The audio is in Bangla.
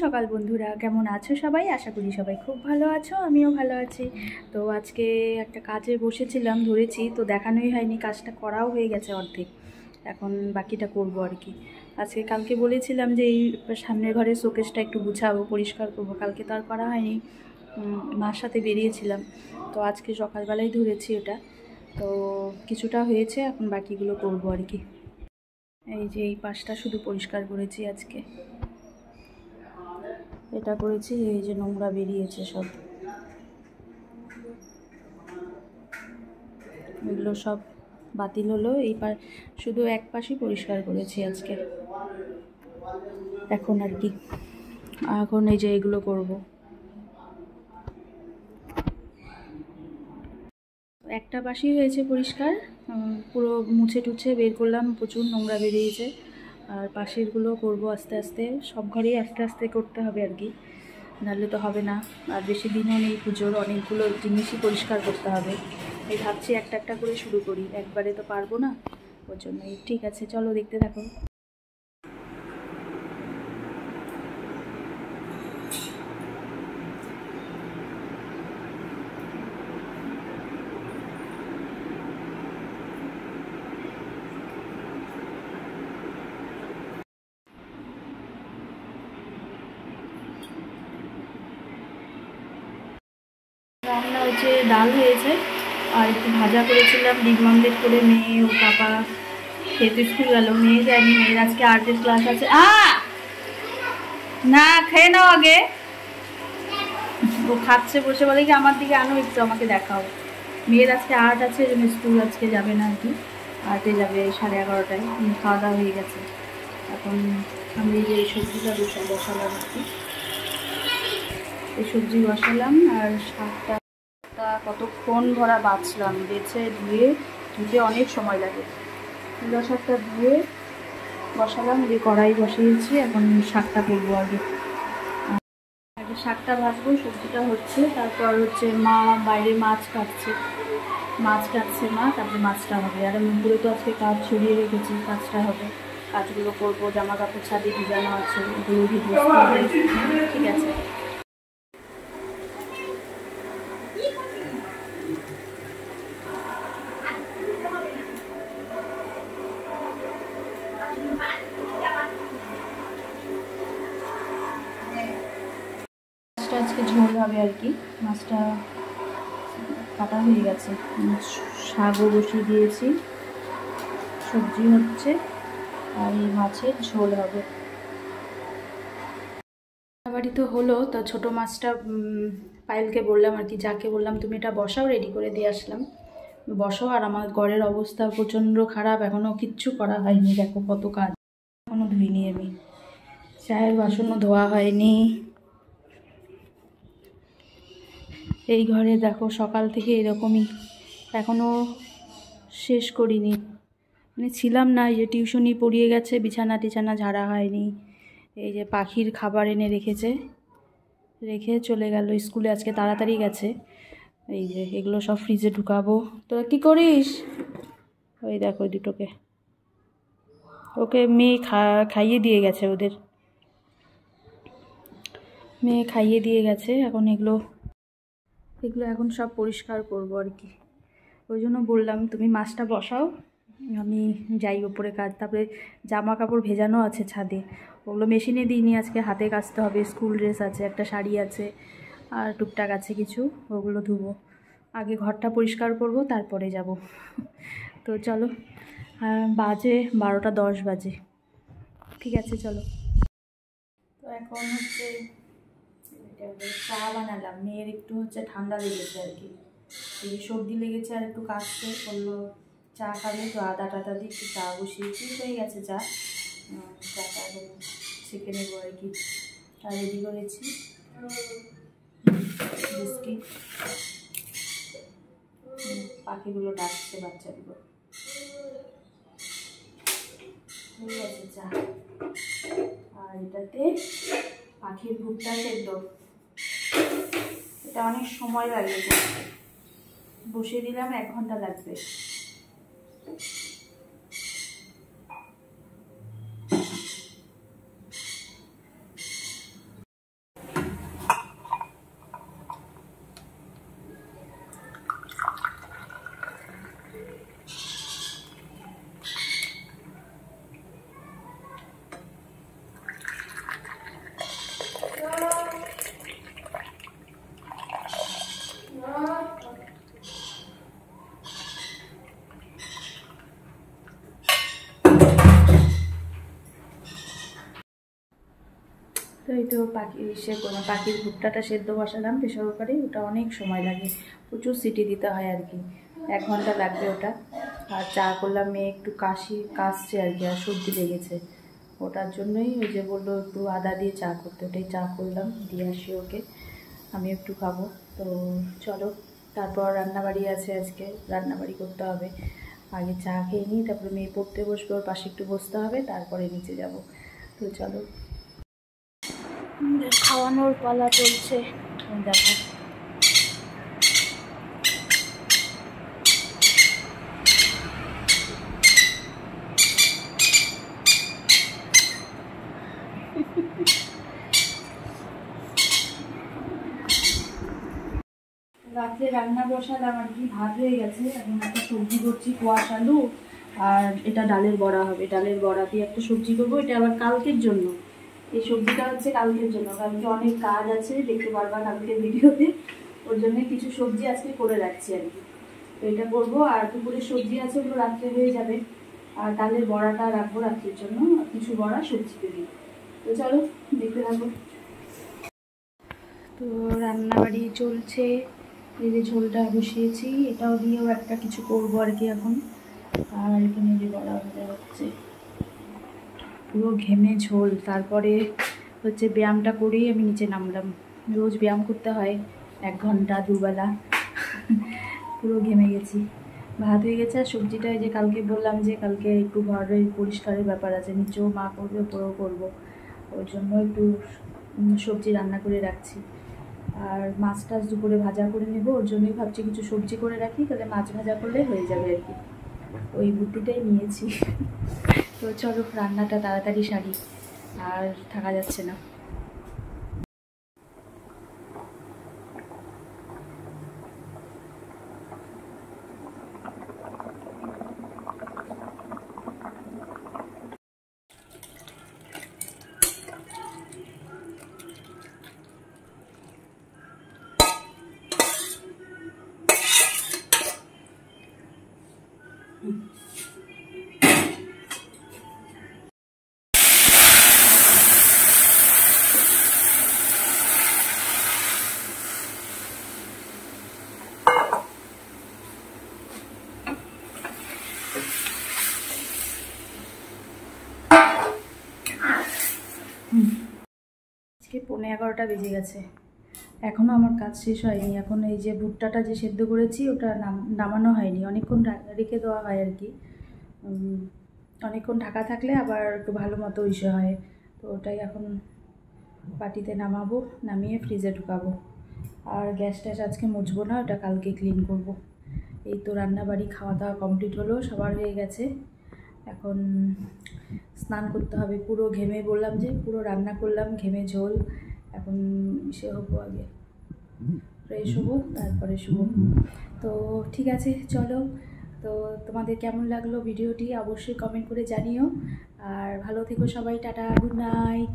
সকাল বন্ধুরা, কেমন আছো সবাই? আশা করি সবাই খুব ভালো আছো, আমিও ভালো আছি। তো আজকে একটা কাজে বসেছিলাম, ধরেছি তো দেখানোই হয়নি, কাজটা করাও হয়ে গেছে অর্ধেক, এখন বাকিটা করব আর কি। কালকে বলেছিলাম যে এই সামনের ঘরের শোকেসটা একটু গুছাবো, পরিষ্কার করবো, কালকে তো আর করা হয়নি, মার সাথে বেরিয়েছিলাম। তো আজকে সকালবেলায় ধরেছি ওটা, তো কিছুটা হয়েছে, এখন বাকিগুলো করবো আর কি। এই যে এই পাশটা শুধু পরিষ্কার করেছি আজকে, এটা করেছি। এই যে নোংরা বেরিয়েছে সব, এগুলো সব বাতিল হলো। এই শুধু এক পাশই পরিষ্কার করেছি আজকে, এখন আর কি। এখন এই যে এগুলো করব। একটা পাশই হয়েছে পরিষ্কার, পুরো মুছে টুছে বের করলাম, প্রচুর নোংরা বেরিয়েছে। আর পাশেরগুলো করব আস্তে আস্তে, সব ঘরেই আস্তে আস্তে করতে হবে আর কি, নাহলে তো হবে না। আর বেশি দিনও নেই পুজোর, অনেকগুলো জিনিসই পরিষ্কার করতে হবে। এই ভাবছি একটা একটা করে শুরু করি, একবারে তো পারবো না, ওর জন্যই। ঠিক আছে, চলো দেখতে থাকো। রান্না হচ্ছে, ডাল হয়েছে, আর একটু ভাজা করেছিলাম, ডিম অমলেট করে মেয়ে ও পাপা খেতে স্কুল গেল। মেয়ে যায়নি, মেয়ের আজকে আর্টের ক্লাস আছে। না, খেয়ে নাও আগে। ও খাচ্ছে বসে, বলে কি আমার দিকে আনো একটু, আমাকে দেখাও। মেয়ের আজকে আর্ট আছে, জন্য স্কুল আজকে যাবে না আর কি, আর্টে যাবে 11:30টায়। খাওয়া দাওয়া হয়ে গেছে, এখন আমি যে এই সবজিটা বসালাম আর কি, এই সবজি বসালাম। আর শাকটা কতক্ষণ ভরা বাছলাম, বেছে ধুতে অনেক সময় লাগে। মূলা শাকটা ধুয়ে বসালাম, যে কড়াই বসিয়েছি, এখন শাকটা করবো আগে শাকটা ভাজবো, সবজিটা হচ্ছে, তারপর হচ্ছে মা বাইরে মাছ কাটছে মা, তারপরে মাছটা হবে। আর মুখগুলো তো আজকে কাজ ছড়িয়ে রেখেছি, কাজটা হবে, কাজগুলো করবো। জামা কাপড় ছাদে ভিজানো আছে, ওগুলো ভিজে। ঠিক আছে, মাছটা আজকে ঝোল হবে আর কি। মাছটা কাটা হয়ে গেছে, শাকও বসিয়ে দিয়েছি, সবজি হচ্ছে, আর এই মাছের ঝোল হবে। বাড়ি তো হলো, তো ছোটো মাছটা পায়েলকে বললাম আর কি, যাকে বললাম তুমি এটা বসাও, রেডি করে দিয়ে আসলাম, বসো। আর আমার ঘরের অবস্থা প্রচণ্ড খারাপ, এখনও কিচ্ছু করা হয়নি, দেখো কত কাজ, এখনও ধুইনি আমি, চায়ের বাসনও ধোয়া হয়নি। এই ঘরে দেখো সকাল থেকে এরকমই, এখনও শেষ করিনি, মানে ছিলাম না, এই যে টিউশনি পড়িয়ে গেছে, বিছানা টিছানা ঝাড়া হয়নি। এই যে পাখির খাবার এনে রেখে চলে গেল স্কুলে, আজকে তাড়াতাড়ি গেছে। এই যে এগুলো সব ফ্রিজে ঢুকাবো। তোরা কী করিস? ওই দেখো দুটোকে, ওকে মেয়ে খাইয়ে দিয়ে গেছে, মেয়ে খাইয়ে দিয়ে গেছে। এখন এগুলো এখন সব পরিষ্কার করবো আর কি, ওই জন্য বললাম তুমি মাছটা বসাও, আমি যাই ওপরে কাজ। তারপরে জামা কাপড় ভেজানো আছে ছাদে, ওগুলো মেশিনে দিইনি, আজকে হাতে কাচতে হবে। স্কুল ড্রেস আছে, একটা শাড়ি আছে, আর টুকটাক আছে কিছু, ওগুলো ধুবো। আগে ঘরটা পরিষ্কার করব, তারপরে যাব। তো চলো, বাজে 12:10 বাজে। ঠিক আছে, চলো। তো এখন হচ্ছে চা বানালাম, মেয়ের একটু হচ্ছে ঠান্ডা লেগেছে আর কি, এই সর্দি লেগেছে, আর একটু কাশছে, বললো চা খাবে, তো আদা টাদা দিয়ে একটু চা বসিয়েছি, হয়ে গেছে চা। চাটা ছেঁকে নেবো আর কি। আর রেডি করেছি বিস্কিট, পাখিগুলো ডাকছে, বাচ্চাগুলো, হয়ে গেছে চা। আর এটাতে পাখির ভুট্টা সেদ্ধ, এটা অনেক সময় লাগে, বসিয়ে দিলাম, 1 ঘন্টা লাগবে। এই তো পাখির ভুট্টাটা সেদ্ধ বসালাম প্রেশার কুকারে। ওটা অনেক সময় লাগে, প্রচুর সিটি দিতে হয় আর কি, 1 ঘন্টা লাগবে ওটা। আর চা করলাম, মেয়ে একটু কাশছে আর কি, আর সর্দি লেগেছে, ওটার জন্যই ওই যে বললো একটু আদা দিয়ে চা করতে, ওটাই চা করলাম, দিয়ে আসি ওকে, আমি একটু খাবো। তো চলো, তারপর রান্নাবাড়ি আছে, আজকে রান্নাবাড়ি করতে হবে। আগে চা খেয়ে নিই, তারপরে মেয়ে পড়তে বসবে, ওর পাশে একটু বসতে হবে, তারপরে নিচে যাব। তো চলো, খাওয়ানোর পালা চলছে, দেখো। রাত্রে রান্না বসালাম আর কি, ভাত হয়ে গেছে। এখন একটা সবজি করছি, কোয়াশ আলু, আর এটা ডালের বড়া হবে, ডালের বড়া দিয়ে একটা সবজি করবো। এটা আবার কালকের জন্য, এই সবজিটা হচ্ছে কালকের জন্য, কালকে অনেক কাজ আছে, দেখতে পারবা কালকে ভিডিওতে। ওর জন্য কিছু সবজি আজকে করে রাখছি আর কি, তো এটা করবো। আর দুপুরের সবজি আছে, ওগুলো রাত্রে হয়ে যাবে। আর ডালের বড়াটা রাখবো রাত্রের জন্য, কিছু বড়া সবজিতে দিই। তো চলো দেখতে থাকো। তো রান্নাবাড়ি চলছে, এই যে ঝোলটা বসিয়েছি, এটাও দিয়েও একটা কিছু করবো আর কি এখন। আর এখানে যে বড়া ভাজা হচ্ছে, পুরো ঘেমে ঝোল। তারপরে হচ্ছে ব্যায়ামটা করেই আমি নিচে নামলাম, রোজ ব্যায়াম করতে হয় 1 ঘন্টা 2 বেলা। পুরো ঘেমে গেছি। ভাত হয়ে গেছে, আর সবজিটা এই যে কালকে বললাম যে কালকে একটু ঘরের পরিষ্কারের ব্যাপার আছে, নিচেও মা করবে, উপরেও করবো, ওই জন্য একটু সবজি রান্না করে রাখছি। আর মাছ টাছ দুপুরে ভাজা করে নেবো, ওর জন্যই ভাবছি কিছু সবজি করে রাখি, তাহলে মাছ ভাজা করলে হয়ে যাবে আর কি, ওই বুদ্ধিটাই নিয়েছি। তো চলো রান্নাটা তাড়াতাড়ি সারি, আর থাকা যাচ্ছে না। আজকে 11:15 বেজে গেছে, এখনও আমার কাজ শেষ হয়নি। এখন এই যে ভুট্টাটা যে সেদ্ধ করেছি, ওটা নামানো হয়নি, অনেকক্ষণ রেখে দেওয়া হয় আর কি। অনেকক্ষণ ঢাকা থাকলে আবার একটু ভালো মতো ইসে হয়। তো ওটাই এখন বাটিতে নামাবো, নামিয়ে ফ্রিজে ঢুকাবো। আর গ্যাস ট্যাস আজকে মুছবো না, ওটা কালকে ক্লিন করব। এই তো রান্নাবাড়ি খাওয়া দাওয়া কমপ্লিট হলো, সবার হয়ে গেছে। এখন স্নান করতে হবে, পুরো ঘেমে, বললাম যে পুরো রান্না করলাম, ঘেমে ঝোল। এখন সে হবো, আগে ফ্রেশ হবো, তারপরে শুবো। তো ঠিক আছে, চলো। তো তোমাদের কেমন লাগলো ভিডিওটি অবশ্যই কমেন্ট করে জানিও। আর ভালো থেকো সবাই, টাটা, গুড নাইট।